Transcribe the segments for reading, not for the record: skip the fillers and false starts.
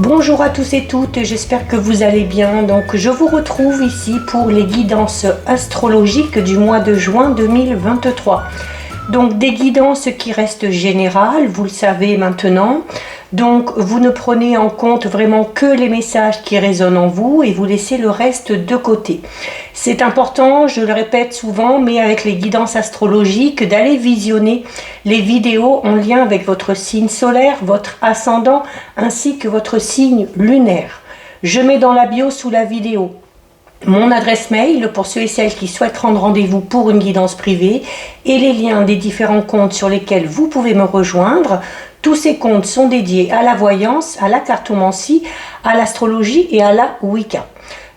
Bonjour à tous et toutes, j'espère que vous allez bien. Donc je vous retrouve ici pour les guidances astrologiques du mois de juin 2023. Donc des guidances qui restent générales, vous le savez maintenant. Donc vous ne prenez en compte vraiment que les messages qui résonnent en vous et vous laissez le reste de côté. C'est important, je le répète souvent, mais avec les guidances astrologiques, d'aller visionner les vidéos en lien avec votre signe solaire, votre ascendant, ainsi que votre signe lunaire. Je mets dans la bio sous la vidéo mon adresse mail pour ceux et celles qui souhaitent prendre rendez-vous pour une guidance privée et les liens des différents comptes sur lesquels vous pouvez me rejoindre. Tous ces comptes sont dédiés à la voyance, à la cartomancie, à l'astrologie et à la Wicca.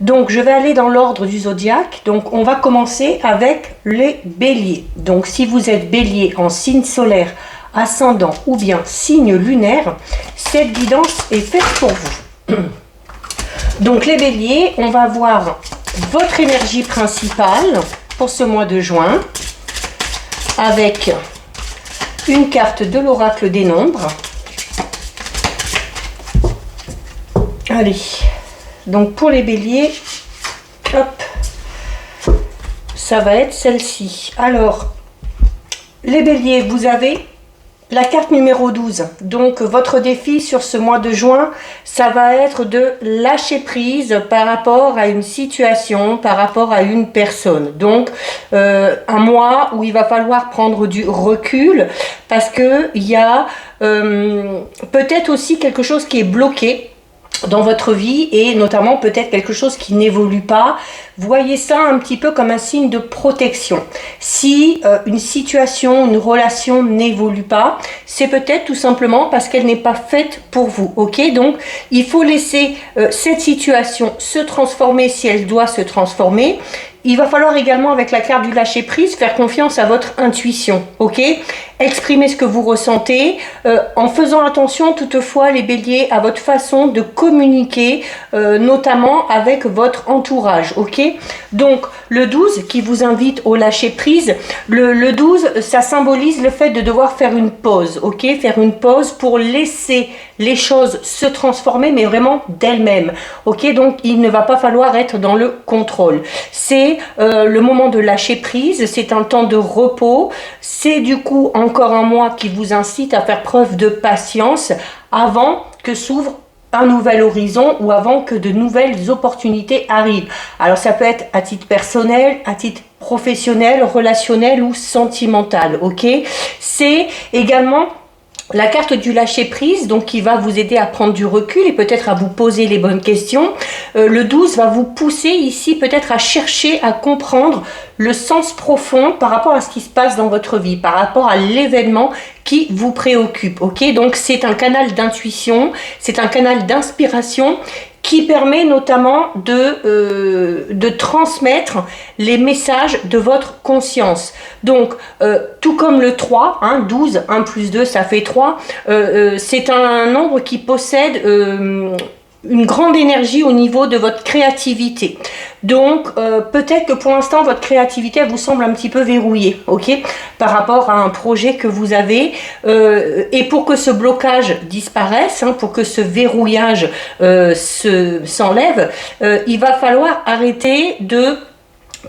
Donc je vais aller dans l'ordre du zodiaque. Donc on va commencer avec les béliers. Donc si vous êtes bélier en signe solaire, ascendant ou bien signe lunaire, cette guidance est faite pour vous. Donc les béliers, on va voir votre énergie principale pour ce mois de juin avec une carte de l'oracle des nombres. Allez, donc pour les béliers, hop, ça va être celle-ci. Alors, les béliers, vous avez la carte numéro 12, donc votre défi sur ce mois de juin, ça va être de lâcher prise par rapport à une situation, par rapport à une personne. Donc un mois où il va falloir prendre du recul parce qu'il y a peut-être aussi quelque chose qui est bloqué dans votre vie et notamment peut-être quelque chose qui n'évolue pas. Voyez ça un petit peu comme un signe de protection. Si une situation, une relation n'évolue pas, c'est peut-être tout simplement parce qu'elle n'est pas faite pour vous. Ok, donc il faut laisser cette situation se transformer si elle doit se transformer. Il va falloir également, avec la carte du lâcher prise, faire confiance à votre intuition, ok? Exprimer ce que vous ressentez, en faisant attention toutefois, les béliers, à votre façon de communiquer, notamment avec votre entourage, ok? Donc, le 12 qui vous invite au lâcher prise, le 12, ça symbolise le fait de devoir faire une pause, ok? Faire une pause pour laisser les choses se transformer, mais vraiment d'elles-mêmes, ok? Donc, il ne va pas falloir être dans le contrôle. C'est le moment de lâcher prise, c'est un temps de repos, c'est du coup encore un mois qui vous incite à faire preuve de patience avant que s'ouvre un nouvel horizon ou avant que de nouvelles opportunités arrivent. Alors ça peut être à titre personnel, à titre professionnel, relationnel ou sentimental, ok? C'est également la carte du lâcher prise, donc qui va vous aider à prendre du recul et peut-être à vous poser les bonnes questions. Le 12 va vous pousser ici peut-être à chercher à comprendre le sens profond par rapport à ce qui se passe dans votre vie, par rapport à l'événement qui vous préoccupe. Ok, donc c'est un canal d'intuition, c'est un canal d'inspiration qui permet notamment de transmettre les messages de votre conscience. Donc, tout comme le 3, 12, 1 plus 2, ça fait 3, c'est un nombre qui possède une grande énergie au niveau de votre créativité. Donc, peut-être que pour l'instant, votre créativité elle vous semble un petit peu verrouillée, ok, par rapport à un projet que vous avez. Et pour que ce blocage disparaisse, pour que ce verrouillage s'enlève, il va falloir arrêter de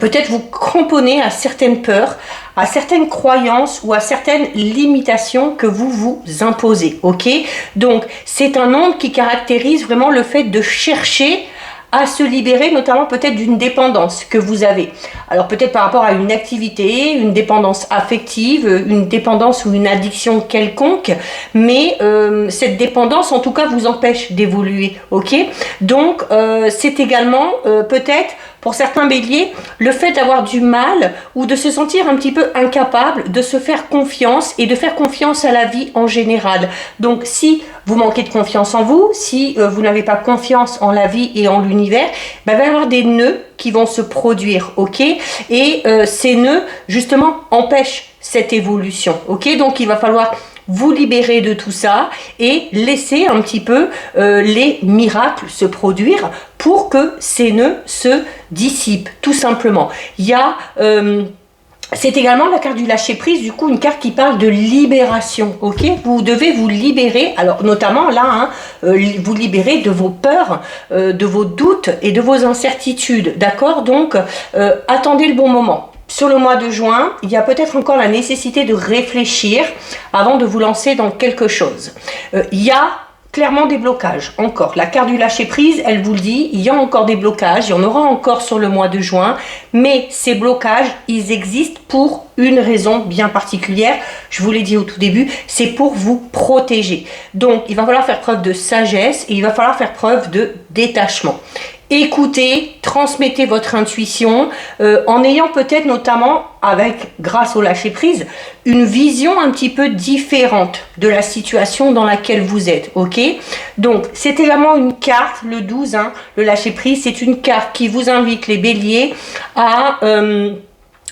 peut-être vous cramponner à certaines peurs, à certaines croyances ou à certaines limitations que vous vous imposez, ok? Donc, c'est un nombre qui caractérise vraiment le fait de chercher à se libérer, notamment peut-être d'une dépendance que vous avez. Alors peut-être par rapport à une activité, une dépendance affective, une dépendance ou une addiction quelconque, mais cette dépendance en tout cas vous empêche d'évoluer, ok? Donc c'est également peut-être pour certains béliers, le fait d'avoir du mal ou de se sentir un petit peu incapable de se faire confiance et de faire confiance à la vie en général. Donc si vous manquez de confiance en vous, si vous n'avez pas confiance en la vie et en l'univers, il va y avoir des nœuds qui vont se produire, ok? Et ces nœuds, justement, empêchent cette évolution, ok? Donc il va falloir vous libérer de tout ça et laisser un petit peu les miracles se produire pour que ces nœuds se dissipent, tout simplement. Il y a c'est également la carte du lâcher-prise, du coup, une carte qui parle de libération, ok? Vous devez vous libérer, alors notamment là, hein, vous libérer de vos peurs, de vos doutes et de vos incertitudes, d'accord? Donc, attendez le bon moment. Sur le mois de juin, il y a peut-être encore la nécessité de réfléchir avant de vous lancer dans quelque chose. Il y a clairement des blocages, encore. La carte du lâcher-prise, elle vous le dit, il y a encore des blocages, il y en aura encore sur le mois de juin, mais ces blocages, ils existent pour une raison bien particulière. Je vous l'ai dit au tout début, c'est pour vous protéger. Donc, il va falloir faire preuve de sagesse et il va falloir faire preuve de détachement. Écoutez, transmettez votre intuition en ayant peut-être notamment, grâce au lâcher-prise, une vision un petit peu différente de la situation dans laquelle vous êtes, ok? Donc, c'est également une carte, le 12, hein, le lâcher-prise, c'est une carte qui vous invite, les béliers,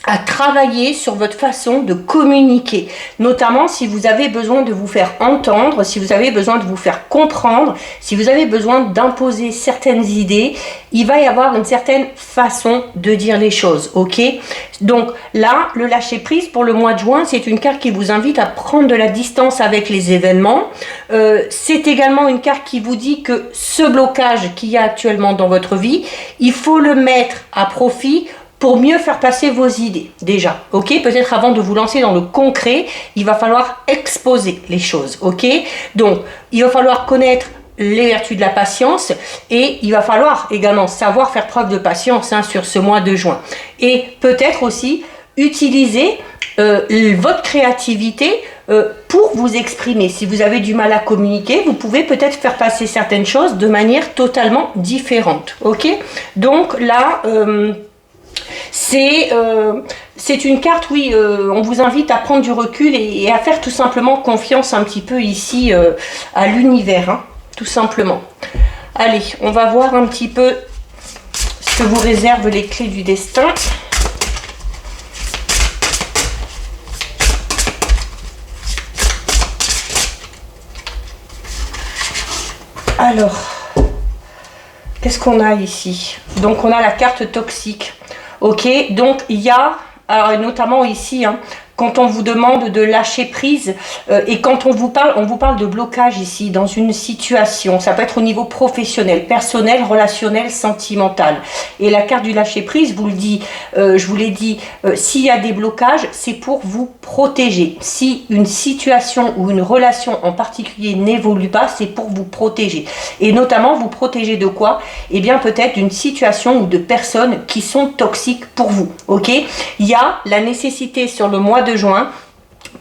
à travailler sur votre façon de communiquer, notamment si vous avez besoin de vous faire entendre, si vous avez besoin de vous faire comprendre, si vous avez besoin d'imposer certaines idées, il va y avoir une certaine façon de dire les choses, ok? Donc là, le lâcher-prise pour le mois de juin, c'est une carte qui vous invite à prendre de la distance avec les événements. C'est également une carte qui vous dit que ce blocage qu'il y a actuellement dans votre vie, il faut le mettre à profit pour mieux faire passer vos idées, déjà, ok? Peut-être avant de vous lancer dans le concret, il va falloir exposer les choses, ok? Donc, il va falloir connaître les vertus de la patience et il va falloir également savoir faire preuve de patience, hein, sur ce mois de juin. Et peut-être aussi utiliser votre créativité pour vous exprimer. Si vous avez du mal à communiquer, vous pouvez peut-être faire passer certaines choses de manière totalement différente, ok? Donc là... c'est une carte, oui, on vous invite à prendre du recul et à faire tout simplement confiance un petit peu ici à l'univers, hein, tout simplement. Allez, on va voir un petit peu ce que vous réservent les clés du destin. Alors, qu'est-ce qu'on a ici? Donc, on a la carte toxique. Ok, donc il y a, alors notamment ici, hein, quand on vous demande de lâcher prise et quand on vous parle de blocage ici dans une situation, ça peut être au niveau professionnel, personnel, relationnel, sentimental. Et la carte du lâcher prise vous le dit, je vous l'ai dit, s'il y a des blocages, c'est pour vous protéger. Si une situation ou une relation en particulier n'évolue pas, c'est pour vous protéger. Et notamment vous protéger de quoi? Eh bien peut-être d'une situation ou de personnes qui sont toxiques pour vous. Ok, il y a la nécessité sur le mois de juin,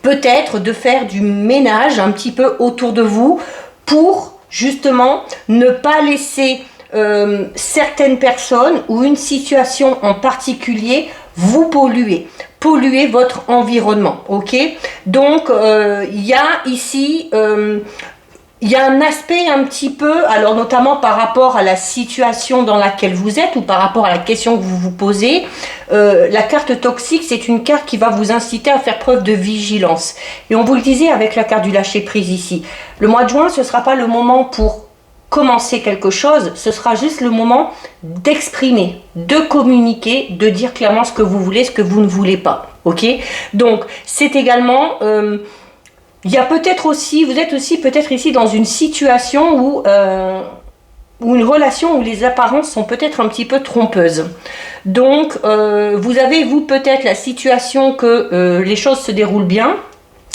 peut-être de faire du ménage un petit peu autour de vous pour justement ne pas laisser certaines personnes ou une situation en particulier vous polluer votre environnement, ok? Donc il y a ici il y a un aspect un petit peu, alors notamment par rapport à la situation dans laquelle vous êtes ou par rapport à la question que vous vous posez, la carte toxique, c'est une carte qui va vous inciter à faire preuve de vigilance. Et on vous le disait avec la carte du lâcher-prise ici, le mois de juin, ce ne sera pas le moment pour commencer quelque chose, ce sera juste le moment d'exprimer, de communiquer, de dire clairement ce que vous voulez, ce que vous ne voulez pas. Ok? Donc, c'est également... il y a peut-être aussi, vous êtes aussi peut-être ici dans une situation où une relation où les apparences sont peut-être un petit peu trompeuses. Donc, vous avez, vous, peut-être la situation que les choses se déroulent bien,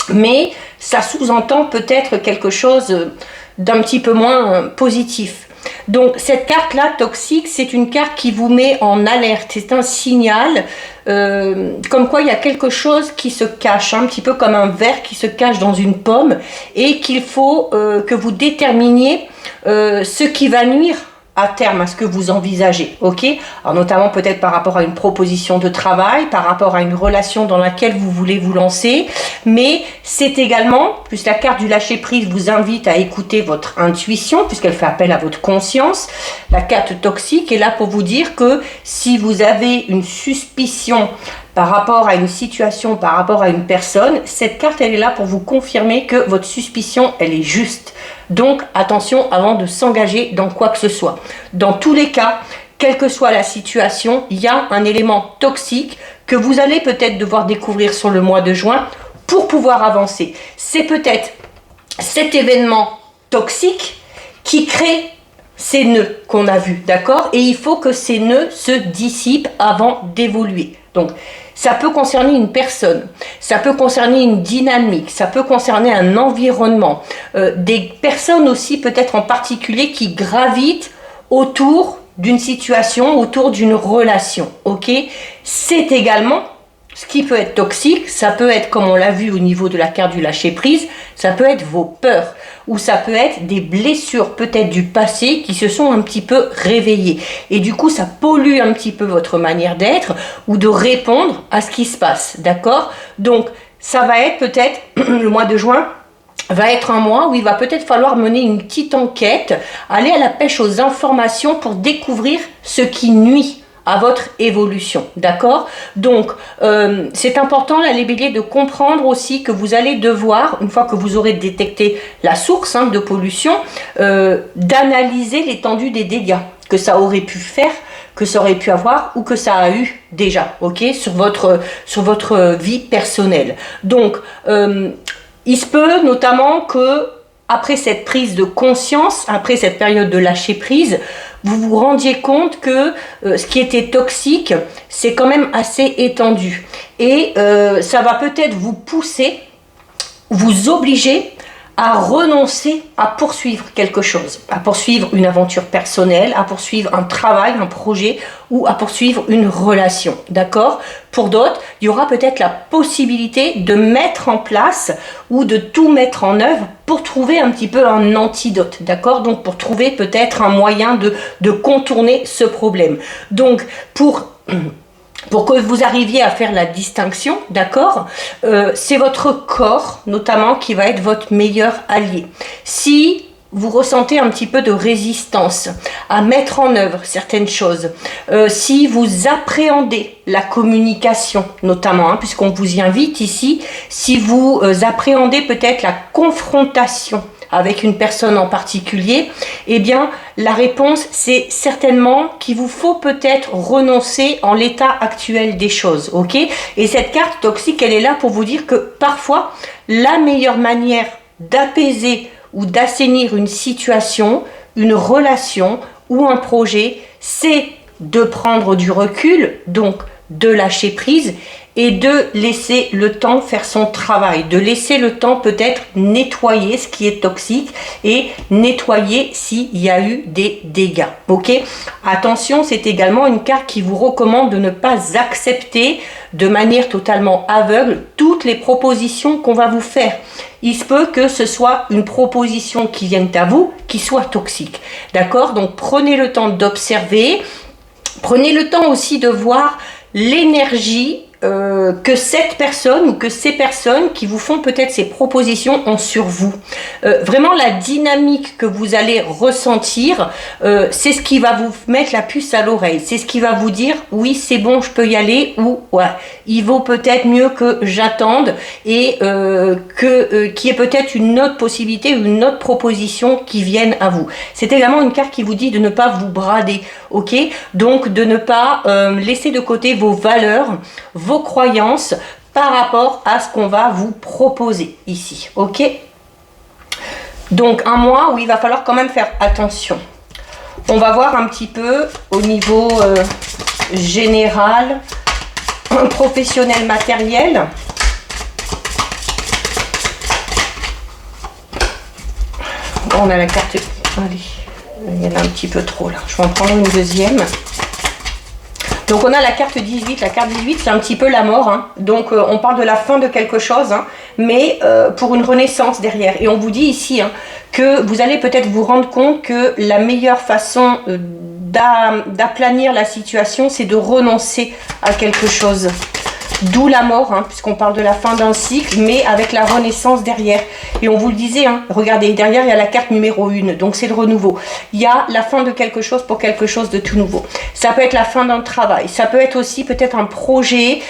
mais ça sous-entend peut-être quelque chose d'un petit peu moins positif. Donc cette carte-là, toxique, c'est une carte qui vous met en alerte. C'est un signal comme quoi il y a quelque chose qui se cache, un petit peu comme un ver qui se cache dans une pomme et qu'il faut que vous déterminiez ce qui va nuire à terme à ce que vous envisagez, ok? Alors notamment peut-être par rapport à une proposition de travail, par rapport à une relation dans laquelle vous voulez vous lancer, mais c'est également, plus la carte du lâcher-prise vous invite à écouter votre intuition, puisqu'elle fait appel à votre conscience. La carte toxique est là pour vous dire que si vous avez une suspicion par rapport à une situation, par rapport à une personne, cette carte, elle est là pour vous confirmer que votre suspicion, elle est juste. Donc, attention avant de s'engager dans quoi que ce soit. Dans tous les cas, quelle que soit la situation, il y a un élément toxique que vous allez peut-être devoir découvrir sur le mois de juin pour pouvoir avancer. C'est peut-être cet événement toxique qui crée ces nœuds qu'on a vus, d'accord? Et il faut que ces nœuds se dissipent avant d'évoluer. Donc, ça peut concerner une personne, ça peut concerner une dynamique, ça peut concerner un environnement, des personnes aussi peut-être en particulier qui gravitent autour d'une situation, autour d'une relation, ok? C'est également ce qui peut être toxique, ça peut être, comme on l'a vu au niveau de la carte du lâcher-prise, ça peut être vos peurs, ou ça peut être des blessures peut-être du passé qui se sont un petit peu réveillées. Et du coup, ça pollue un petit peu votre manière d'être ou de répondre à ce qui se passe, d'accord? Donc, ça va être peut-être, le mois de juin, va être un mois où il va peut-être falloir mener une petite enquête, aller à la pêche aux informations pour découvrir ce qui nuit à votre évolution, d'accord? Donc, c'est important, là, les béliers, de comprendre aussi que vous allez devoir, une fois que vous aurez détecté la source de pollution, d'analyser l'étendue des dégâts que ça aurait pu faire, que ça aurait pu avoir ou que ça a eu déjà, ok? Sur votre vie personnelle. Donc, il se peut notamment que, après cette prise de conscience, après cette période de lâcher prise, vous vous rendiez compte que ce qui était toxique, c'est quand même assez étendu. Et ça va peut-être vous pousser, vous obliger à renoncer à poursuivre quelque chose, à poursuivre une aventure personnelle, à poursuivre un travail, un projet ou à poursuivre une relation, d'accord? Pour d'autres, il y aura peut-être la possibilité de mettre en place ou de tout mettre en œuvre pour trouver un petit peu un antidote, d'accord? Donc pour trouver peut-être un moyen de contourner ce problème. Donc pour que vous arriviez à faire la distinction, d'accord, c'est votre corps, notamment, qui va être votre meilleur allié. Si vous ressentez un petit peu de résistance à mettre en œuvre certaines choses, si vous appréhendez la communication, notamment, puisqu'on vous y invite ici, si vous appréhendez peut-être la confrontation avec une personne en particulier, eh bien, la réponse, c'est certainement qu'il vous faut peut-être renoncer en l'état actuel des choses, ok? Et cette carte toxique, elle est là pour vous dire que parfois, la meilleure manière d'apaiser ou d'assainir une situation, une relation ou un projet, c'est de prendre du recul, donc de lâcher prise et de laisser le temps faire son travail, de laisser le temps peut-être nettoyer ce qui est toxique et nettoyer s'il y a eu des dégâts, ok? Attention, c'est également une carte qui vous recommande de ne pas accepter de manière totalement aveugle toutes les propositions qu'on va vous faire. Il se peut que ce soit une proposition qui vienne à vous, qui soit toxique, d'accord? Donc prenez le temps d'observer, prenez le temps aussi de voir l'énergie que cette personne ou que ces personnes qui vous font peut-être ces propositions ont sur vous. Vraiment la dynamique que vous allez ressentir, c'est ce qui va vous mettre la puce à l'oreille. C'est ce qui va vous dire oui, c'est bon, je peux y aller, ou ouais, il vaut peut-être mieux que j'attende et qu'il y ait peut-être une autre possibilité ou une autre proposition qui vienne à vous. C'est également une carte qui vous dit de ne pas vous brader, ok? Donc de ne pas laisser de côté vos valeurs, vos croyances par rapport à ce qu'on va vous proposer ici, ok? Donc un mois où il va falloir quand même faire attention. On va voir un petit peu au niveau général, professionnel, matériel. On a la carte, allez, il y en a un petit peu trop là, je vais en prendre une deuxième. Donc on a la carte 18, la carte 18 c'est un petit peu la mort, donc on parle de la fin de quelque chose, mais pour une renaissance derrière. Et on vous dit ici que vous allez peut-être vous rendre compte que la meilleure façon d'aplanir la situation, c'est de renoncer à quelque chose. d'où la mort, hein, puisqu'on parle de la fin d'un cycle, mais avec la renaissance derrière. Et on vous le disait, hein, regardez, derrière il y a la carte numéro 1, donc c'est le renouveau. Il y a la fin de quelque chose pour quelque chose de tout nouveau. Ça peut être la fin d'un travail, ça peut être aussi peut-être un projet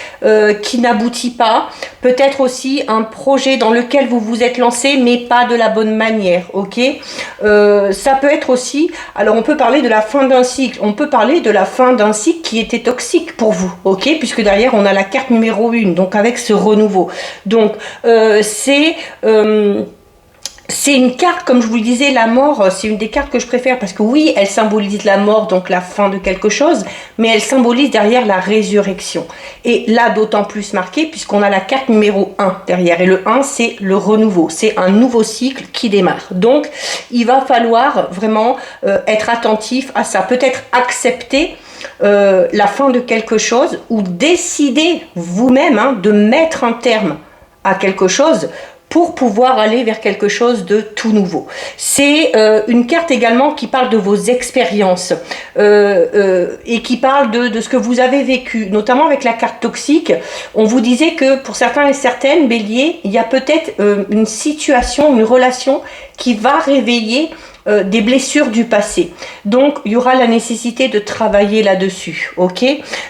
qui n'aboutit pas, peut-être aussi un projet dans lequel vous vous êtes lancé, mais pas de la bonne manière, ok. Ça peut être aussi, alors on peut parler de la fin d'un cycle, on peut parler de la fin d'un cycle qui était toxique pour vous, ok, puisque derrière on a la carte numéro 1, donc avec ce renouveau. Donc c'est une carte, comme je vous le disais, la mort, c'est une des cartes que je préfère parce que oui, elle symbolise la mort, donc la fin de quelque chose, mais elle symbolise derrière la résurrection. Et là, d'autant plus marqué puisqu'on a la carte numéro 1 derrière. Et le 1, c'est le renouveau, c'est un nouveau cycle qui démarre. Donc, il va falloir vraiment être attentif à ça. Peut-être accepter la fin de quelque chose ou décider vous-même hein, de mettre un terme à quelque chose pour pouvoir aller vers quelque chose de tout nouveau. C'est une carte également qui parle de vos expériences et qui parle de ce que vous avez vécu, notamment avec la carte toxique. On vous disait que pour certains et certaines, Bélier, il y a peut-être une situation, une relation qui va réveiller des blessures du passé. Donc, il y aura la nécessité de travailler là-dessus, ok?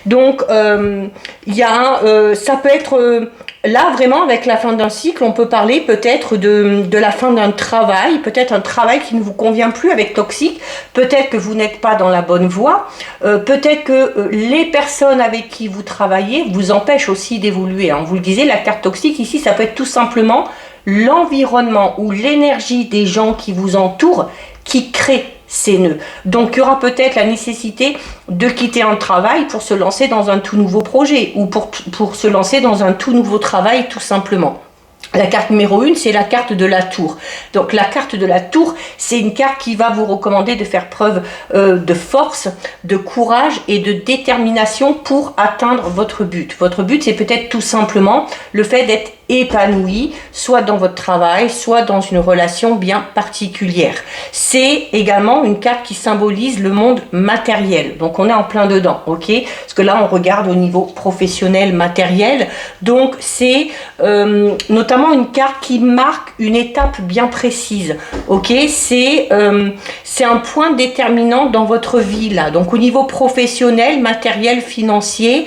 Donc, il y a, ça peut être... Là, vraiment, avec la fin d'un cycle, on peut parler peut-être de la fin d'un travail, peut-être un travail qui ne vous convient plus avec toxique, peut-être que vous n'êtes pas dans la bonne voie, peut-être que les personnes avec qui vous travaillez vous empêchent aussi d'évoluer. Hein. Vous le disiez, la carte toxique ici, ça peut être tout simplement l'environnement ou l'énergie des gens qui vous entourent qui crée ces nœuds. Donc il y aura peut-être la nécessité de quitter un travail pour se lancer dans un tout nouveau projet ou pour se lancer dans un tout nouveau travail tout simplement. La carte numéro 1, c'est la carte de la tour. Donc la carte de la tour, c'est une carte qui va vous recommander de faire preuve de force, de courage et de détermination pour atteindre votre but. Votre but, c'est peut-être tout simplement le fait d'être épanoui, soit dans votre travail, soit dans une relation bien particulière. C'est également une carte qui symbolise le monde matériel. Donc on est en plein dedans, ok? Parce que là, on regarde au niveau professionnel, matériel. Donc c'est notamment une carte qui marque une étape bien précise, ok? C'est un point déterminant dans votre vie là. Donc au niveau professionnel, matériel, financier,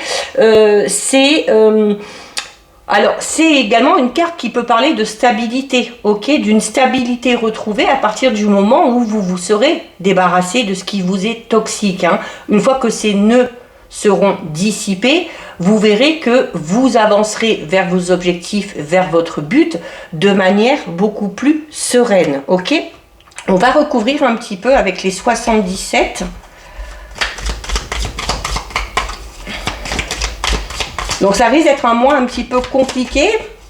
alors, c'est également une carte qui peut parler de stabilité, ok, d'une stabilité retrouvée à partir du moment où vous vous serez débarrassé de ce qui vous est toxique. Hein. Une fois que ces nœuds seront dissipés, vous verrez que vous avancerez vers vos objectifs, vers votre but, de manière beaucoup plus sereine, ok? On va recouvrir un petit peu avec les 77. Donc ça risque d'être un mois un petit peu compliqué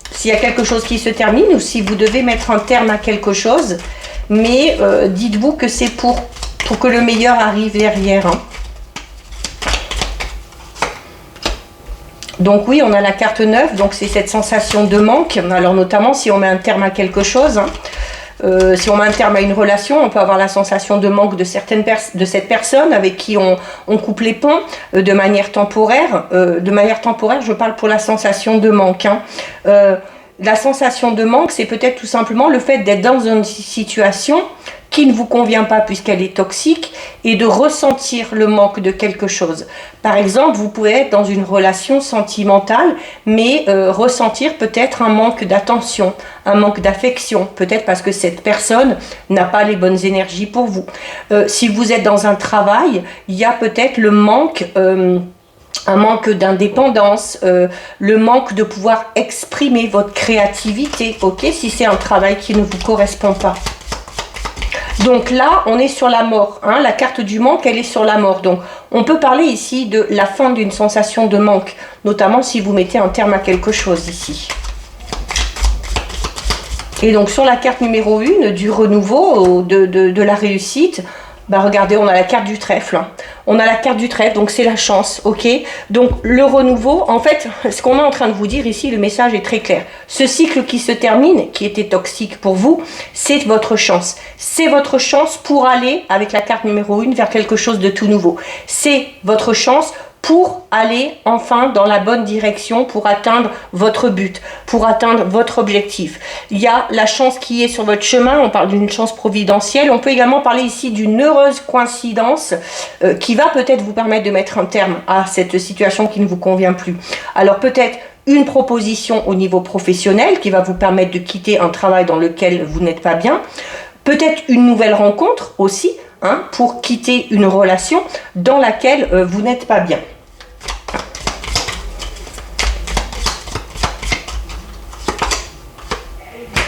s'il y a quelque chose qui se termine ou si vous devez mettre un terme à quelque chose. Mais dites-vous que c'est pour que le meilleur arrive derrière. Hein. Donc oui, on a la carte 9, donc c'est cette sensation de manque. Alors notamment si on met un terme à quelque chose. Hein. Si on met un terme à une relation, on peut avoir la sensation de manque de cette personne avec qui on coupe les ponts de manière temporaire. De manière temporaire, je parle pour la sensation de manque. Hein. La sensation de manque, c'est peut-être tout simplement le fait d'être dans une situation qui ne vous convient pas puisqu'elle est toxique et de ressentir le manque de quelque chose. Par exemple, vous pouvez être dans une relation sentimentale, mais ressentir peut-être un manque d'attention, un manque d'affection, peut-être parce que cette personne n'a pas les bonnes énergies pour vous. Si vous êtes dans un travail, il y a peut-être le manque... un manque d'indépendance, le manque de pouvoir exprimer votre créativité, ok, si c'est un travail qui ne vous correspond pas. Donc là, on est sur la mort. Hein, la carte du manque, elle est sur la mort. Donc, on peut parler ici de la fin d'une sensation de manque, notamment si vous mettez un terme à quelque chose ici. Et donc, sur la carte numéro 1, du renouveau, de la réussite, bah regardez, on a la carte du trèfle. Hein. On a la carte du trèfle, donc c'est la chance, ok? Donc le renouveau, en fait, ce qu'on est en train de vous dire ici, le message est très clair. Ce cycle qui se termine, qui était toxique pour vous, c'est votre chance. C'est votre chance pour aller, avec la carte numéro 1, vers quelque chose de tout nouveau. C'est votre chance pour aller enfin dans la bonne direction, pour atteindre votre but, pour atteindre votre objectif. Il y a la chance qui est sur votre chemin, on parle d'une chance providentielle. On peut également parler ici d'une heureuse coïncidence qui va peut-être vous permettre de mettre un terme à cette situation qui ne vous convient plus. Alors peut-être une proposition au niveau professionnel qui va vous permettre de quitter un travail dans lequel vous n'êtes pas bien. Peut-être une nouvelle rencontre aussi, hein, pour quitter une relation dans laquelle vous n'êtes pas bien.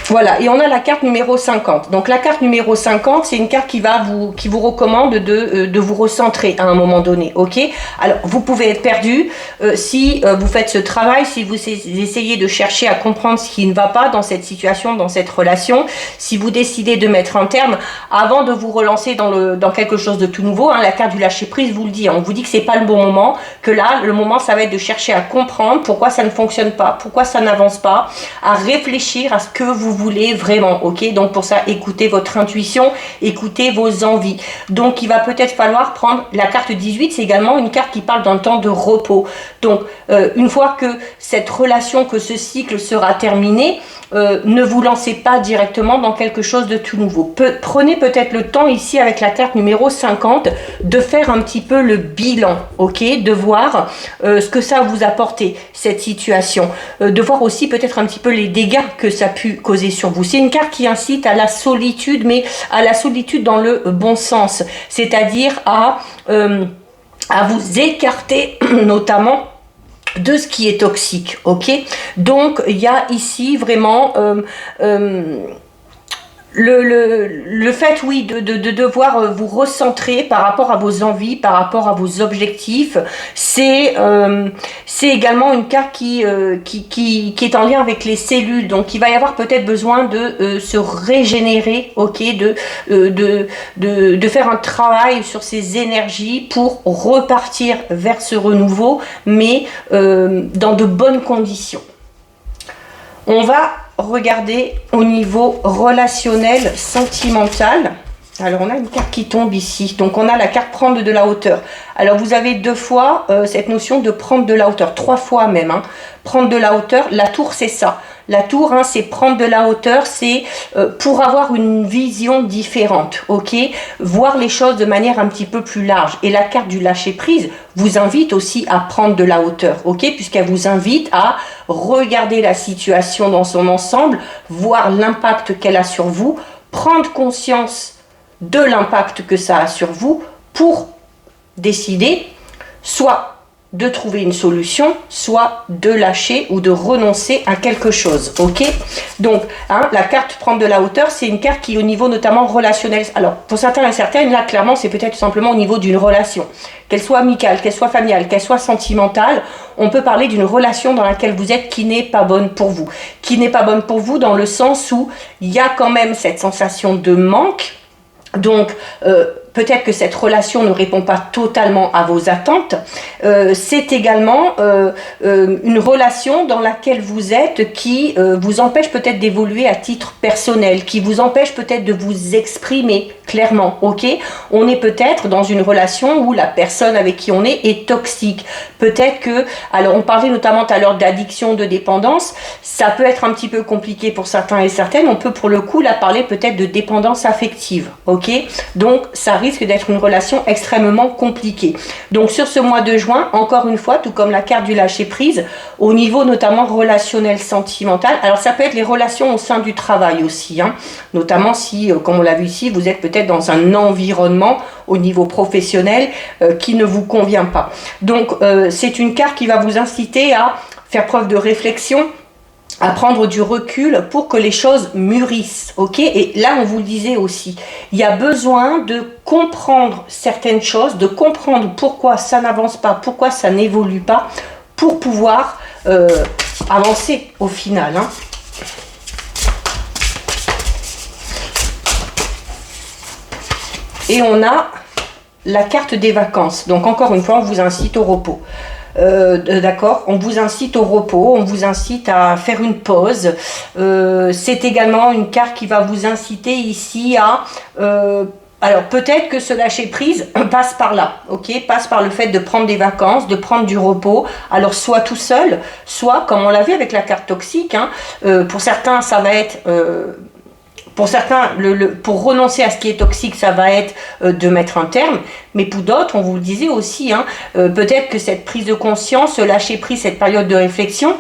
Voilà, et on a la carte numéro 50. Donc la carte numéro 50, c'est une carte qui vous recommande de vous recentrer à un moment donné, ok? Alors, vous pouvez être perdu si vous faites ce travail, si vous essayez de chercher à comprendre ce qui ne va pas dans cette situation, dans cette relation, si vous décidez de mettre un terme, avant de vous relancer dans quelque chose de tout nouveau, hein, la carte du lâcher-prise vous le dit, hein, on vous dit que c'est pas le bon moment, que là, le moment, ça va être de chercher à comprendre pourquoi ça ne fonctionne pas, pourquoi ça n'avance pas, à réfléchir à ce que vous voulez vraiment, ok? Donc pour ça, écoutez votre intuition, écoutez vos envies. Donc il va peut-être falloir prendre la carte 18, c'est également une carte qui parle d'un temps de repos. Donc une fois que cette relation, que ce cycle sera terminé, ne vous lancez pas directement dans quelque chose de tout nouveau. Prenez peut-être le temps ici avec la carte numéro 50 de faire un petit peu le bilan, ok? De voir ce que ça vous a apporté, cette situation. De voir aussi peut-être un petit peu les dégâts que ça a pu causer sur vous. C'est une carte qui incite à la solitude, mais à la solitude dans le bon sens. C'est-à-dire à vous écarter notamment de ce qui est toxique, ok? Donc il y a ici vraiment le fait, oui, de devoir vous recentrer par rapport à vos envies, par rapport à vos objectifs, c'est également une carte qui est en lien avec les cellules. Donc il va y avoir peut-être besoin de se régénérer, ok, de faire un travail sur ces énergies pour repartir vers ce renouveau, mais dans de bonnes conditions. On va regarder au niveau relationnel, sentimental. Alors on a une carte qui tombe ici, donc on a la carte prendre de la hauteur. Alors vous avez deux fois cette notion de prendre de la hauteur, trois fois même, hein. Prendre de la hauteur, la tour c'est ça. La tour, hein, c'est prendre de la hauteur, c'est pour avoir une vision différente, ok? Voir les choses de manière un petit peu plus large. Et la carte du lâcher-prise vous invite aussi à prendre de la hauteur, ok? Puisqu'elle vous invite à regarder la situation dans son ensemble, voir l'impact qu'elle a sur vous, prendre conscience de l'impact que ça a sur vous pour décider soit de trouver une solution, soit de lâcher ou de renoncer à quelque chose, ok? Donc, hein, la carte prendre de la hauteur, c'est une carte qui est au niveau notamment relationnel. Alors, pour certains et certaines, là, clairement, c'est peut-être simplement au niveau d'une relation. Qu'elle soit amicale, qu'elle soit familiale, qu'elle soit sentimentale, on peut parler d'une relation dans laquelle vous êtes qui n'est pas bonne pour vous. Qui n'est pas bonne pour vous dans le sens où il y a quand même cette sensation de manque. Donc, peut-être que cette relation ne répond pas totalement à vos attentes. C'est également une relation dans laquelle vous êtes qui vous empêche peut-être d'évoluer à titre personnel, qui vous empêche peut-être de vous exprimer clairement, ok? On est peut-être dans une relation où la personne avec qui on est toxique. Peut-être que, alors on parlait notamment tout à l'heure d'addiction, de dépendance, ça peut être un petit peu compliqué pour certains et certaines. On peut pour le coup là parler peut-être de dépendance affective, ok? Donc ça risque d'être une relation extrêmement compliquée. Donc sur ce mois de juin, encore une fois, tout comme la carte du lâcher prise, au niveau notamment relationnel, sentimental, alors ça peut être les relations au sein du travail aussi, hein, notamment si, comme on l'a vu ici, vous êtes peut-être dans un environnement au niveau professionnel qui ne vous convient pas. Donc c'est une carte qui va vous inciter à faire preuve de réflexion, à prendre du recul pour que les choses mûrissent, ok? Et là, on vous le disait aussi, il y a besoin de comprendre certaines choses, de comprendre pourquoi ça n'avance pas, pourquoi ça n'évolue pas, pour pouvoir avancer au final, hein. Et on a la carte des vacances. Donc encore une fois, on vous incite au repos. D'accord, on vous incite au repos, on vous incite à faire une pause. C'est également une carte qui va vous inciter ici à Alors peut-être que ce lâcher prise passe par là, ok, passe par le fait de prendre des vacances, de prendre du repos. Alors soit tout seul, soit comme on l'a vu avec la carte toxique, hein, pour certains ça va être pour certains, pour renoncer à ce qui est toxique, ça va être de mettre un terme. Mais pour d'autres, on vous le disait aussi, hein, peut-être que cette prise de conscience, ce lâcher prise, cette période de réflexion,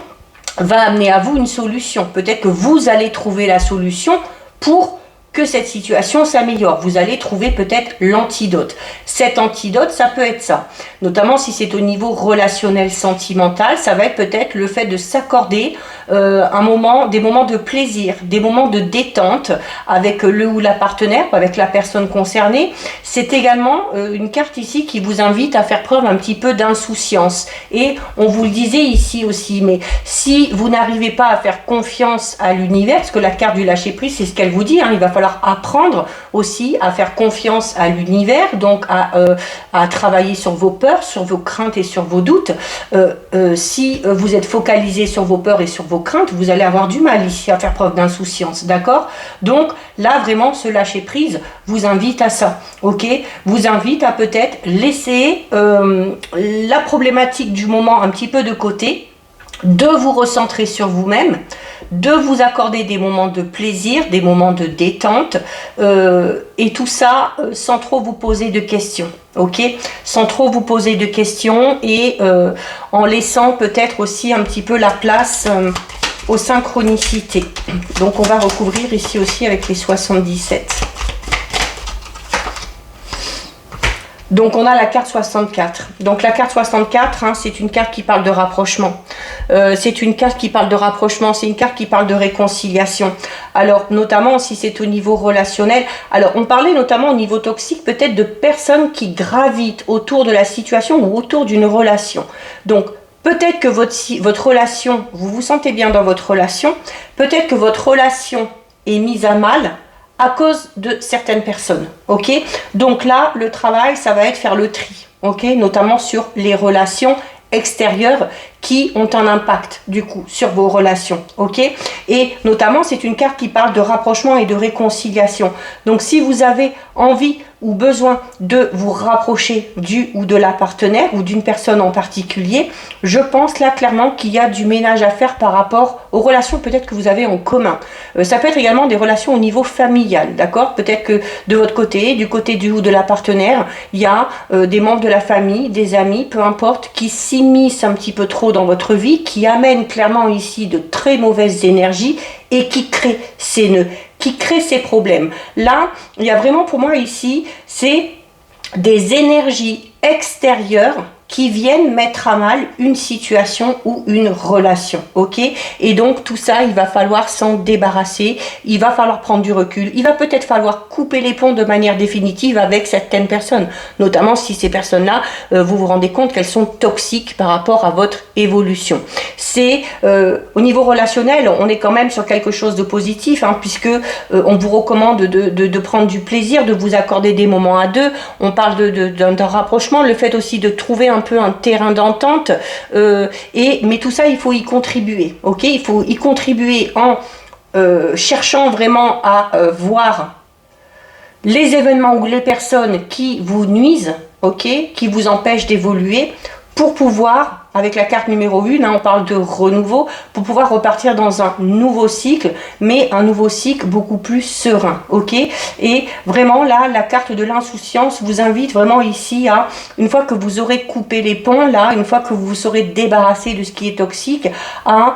va amener à vous une solution. Peut-être que vous allez trouver la solution pour que cette situation s'améliore. Vous allez trouver peut-être l'antidote. Cet antidote, ça peut être ça. Notamment si c'est au niveau relationnel, sentimental, ça va être peut-être le fait de s'accorder des moments de plaisir, des moments de détente avec le ou la partenaire, avec la personne concernée. C'est également une carte ici qui vous invite à faire preuve un petit peu d'insouciance. Et on vous le disait ici aussi, mais si vous n'arrivez pas à faire confiance à l'univers, parce que la carte du lâcher prise, c'est ce qu'elle vous dit, hein, il va falloir apprendre aussi à faire confiance à l'univers, donc à travailler sur vos peurs, sur vos craintes et sur vos doutes. Si vous êtes focalisé sur vos peurs et sur vos craintes, vous allez avoir du mal ici à faire preuve d'insouciance, d'accord? Donc là, vraiment, ce lâcher prise vous invite à ça, ok? Vous invite à peut-être laisser la problématique du moment un petit peu de côté, de vous recentrer sur vous-même, de vous accorder des moments de plaisir, des moments de détente, et tout ça sans trop vous poser de questions, ok? Sans trop vous poser de questions et en laissant peut-être aussi un petit peu la place aux synchronicités. Donc on va recouvrir ici aussi avec les 77. Donc on a la carte 64. Donc la carte 64, hein, c'est une carte qui parle de rapprochement. C'est une carte qui parle de rapprochement, c'est une carte qui parle de réconciliation. Alors notamment si c'est au niveau relationnel, alors on parlait notamment au niveau toxique peut-être de personnes qui gravitent autour de la situation ou autour d'une relation. Donc peut-être que votre relation, vous vous sentez bien dans votre relation, peut-être que votre relation est mise à mal à cause de certaines personnes, ok? Donc là, le travail, ça va être faire le tri, ok? Notamment sur les relations extérieures qui ont un impact, du coup, sur vos relations, ok? Et notamment, c'est une carte qui parle de rapprochement et de réconciliation. Donc, si vous avez envie ou besoin de vous rapprocher du ou de la partenaire ou d'une personne en particulier, je pense là clairement qu'il y a du ménage à faire par rapport aux relations peut-être que vous avez en commun. Ça peut être également des relations au niveau familial, d'accord? Peut-être que de votre côté, du côté du ou de la partenaire, il y a des membres de la famille, des amis, peu importe, qui s'immiscent un petit peu trop dans votre vie, qui amènent clairement ici de très mauvaises énergies et qui créent ces nœuds, qui crée ces problèmes. Là, il y a vraiment pour moi ici, c'est des énergies extérieures qui viennent mettre à mal une situation ou une relation, ok? Et donc tout ça, il va falloir s'en débarrasser, il va falloir prendre du recul, il va peut-être falloir couper les ponts de manière définitive avec certaines personnes, notamment si ces personnes-là, vous vous rendez compte qu'elles sont toxiques par rapport à votre évolution. C'est au niveau relationnel, on est quand même sur quelque chose de positif, hein, puisque on vous recommande de prendre du plaisir, de vous accorder des moments à deux, on parle d'un rapprochement, le fait aussi de trouver un peu un terrain d'entente, mais tout ça il faut y contribuer, ok? Il faut y contribuer en cherchant vraiment à voir les événements ou les personnes qui vous nuisent, ok? Qui vous empêchent d'évoluer, pour pouvoir, avec la carte numéro 1, hein, on parle de renouveau, pour pouvoir repartir dans un nouveau cycle, mais un nouveau cycle beaucoup plus serein, ok? Et vraiment là, la carte de l'insouciance vous invite vraiment ici à, une fois que vous aurez coupé les ponts, là, une fois que vous vous serez débarrassé de ce qui est toxique, à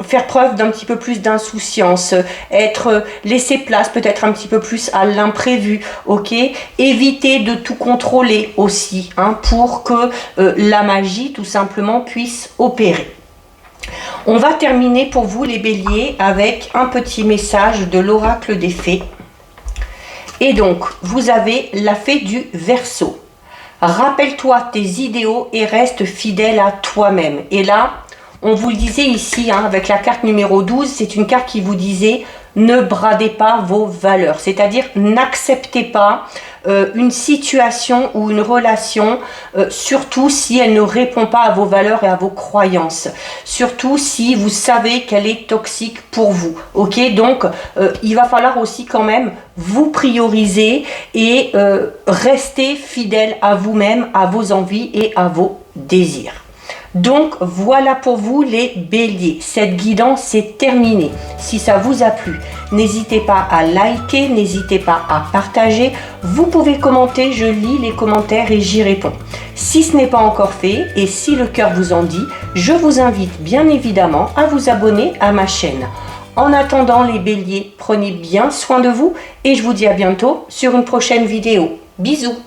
faire preuve d'un petit peu plus d'insouciance, laisser place peut-être un petit peu plus à l'imprévu, ok? Éviter de tout contrôler aussi, hein, pour que la magie, tout simplement, puisse opérer. On va terminer pour vous les béliers avec un petit message de l'oracle des fées. Et donc, vous avez la fée du Verseau. Rappelle-toi tes idéaux et reste fidèle à toi-même. Et là, on vous le disait ici, hein, avec la carte numéro 12, c'est une carte qui vous disait ne bradez pas vos valeurs. C'est-à-dire, n'acceptez pas une situation ou une relation, surtout si elle ne répond pas à vos valeurs et à vos croyances. Surtout si vous savez qu'elle est toxique pour vous. Ok, donc il va falloir aussi quand même vous prioriser et rester fidèle à vous-même, à vos envies et à vos désirs. Donc voilà pour vous les béliers, cette guidance est terminée. Si ça vous a plu, n'hésitez pas à liker, n'hésitez pas à partager. Vous pouvez commenter, je lis les commentaires et j'y réponds. Si ce n'est pas encore fait et si le cœur vous en dit, je vous invite bien évidemment à vous abonner à ma chaîne. En attendant les béliers, prenez bien soin de vous et je vous dis à bientôt sur une prochaine vidéo. Bisous!